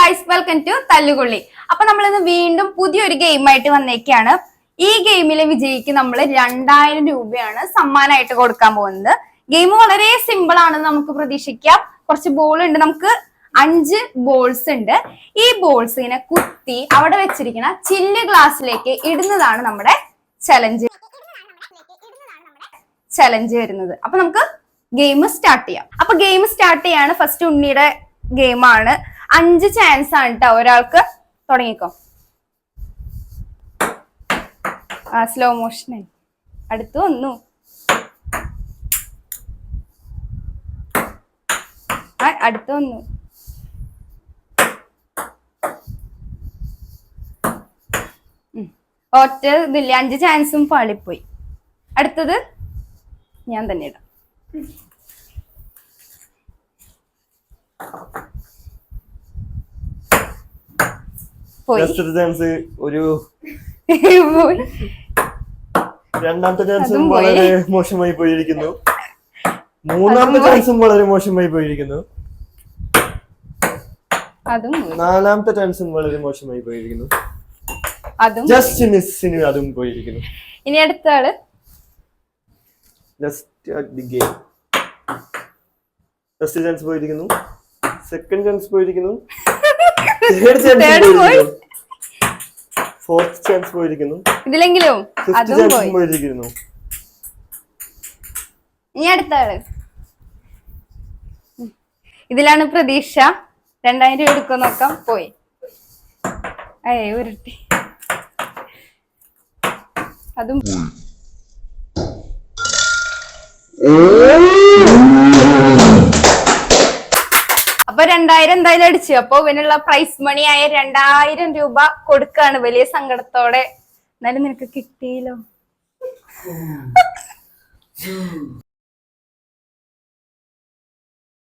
Guys, welcome to തല്ലുകൊള്ളി. അപ്പൊ നമ്മൾ ഇന്ന് വീണ്ടും പുതിയൊരു ഗെയിമായിട്ട് വന്നേക്കാണ്. ഈ ഗെയിമിലെ വിജയിക്ക് നമ്മൾ 2000 രൂപയാണ് സമ്മാനമായിട്ട് കൊടുക്കാൻ പോകുന്നത്. ഗെയിം വളരെ സിമ്പിൾ ആണെന്ന് നമുക്ക് പ്രതീക്ഷിക്കാം. കുറച്ച് ബോൾ ഉണ്ട്, നമുക്ക് 5 ബോൾസ് ഉണ്ട്. ഈ ബോൾസിനെ കുത്തി അവിടെ വെച്ചിരിക്കുന്ന ചില്ല് ഗ്ലാസ്സിലേക്ക് ഇടുന്നതാണ് നമ്മുടെ ചലഞ്ച് വരുന്നത്. അപ്പൊ നമുക്ക് ഗെയിം സ്റ്റാർട്ട് ചെയ്യാം. അപ്പൊ ഗെയിം സ്റ്റാർട്ട് ചെയ്യാണ്. ഫസ്റ്റ് ഉണ്ണിയുടെ ഗെയിമാണ്. 5 ചാൻസ് ആണ് കേട്ടോ. ഒരാൾക്ക് തുടങ്ങിക്കോ. സ്ലോ മോഷൻ അടുത്ത് വന്നു. അടുത്ത് വന്നു. ഒറ്റ ഇതില്ല, 5 ചാൻസും പാളിപ്പോയി. അടുത്തത് ഞാൻ തന്നെ ഇടാം. രണ്ടാമത്തെ ചാൻസും വളരെ മോശമായി പോയിരിക്കുന്നു. മൂന്നാമത്തെ ചാൻസും വളരെ മോശമായി പോയിരിക്കുന്നു. നാലാമത്തെ ചാൻസും വളരെ മോശമായി പോയിരിക്കുന്നു. ജസ്റ്റ് മിസ്സിന് അതും പോയിരിക്കുന്നു. ഇനി അടുത്ത ആള്. ഫസ്റ്റ് ചാൻസ് പോയിരിക്കുന്നു. സെക്കൻഡ് ചാൻസ് പോയിരിക്കുന്നു. ഫോർത്ത് ചാൻസ് പോയിരിക്കുന്നു. ഇതിലെങ്കിലും പോയിരിക്കുന്നു. ഇനി അടുത്ത ആള്. ഇതിലാണ് പ്രതീക്ഷ. 2000 രൂപ എടുക്കാൻ നോക്കാം. പോയി. ഉരുട്ടി. അതും അപ്പൊ 2000 എന്തായാലും അടിച്ചു. അപ്പൊ ഇവനുള്ള പ്രൈസ് മണി ആയ 2000 രൂപ കൊടുക്കാണ് വലിയ സങ്കടത്തോടെ. എന്നാലും നിനക്ക് കിട്ടിയല്ലോ.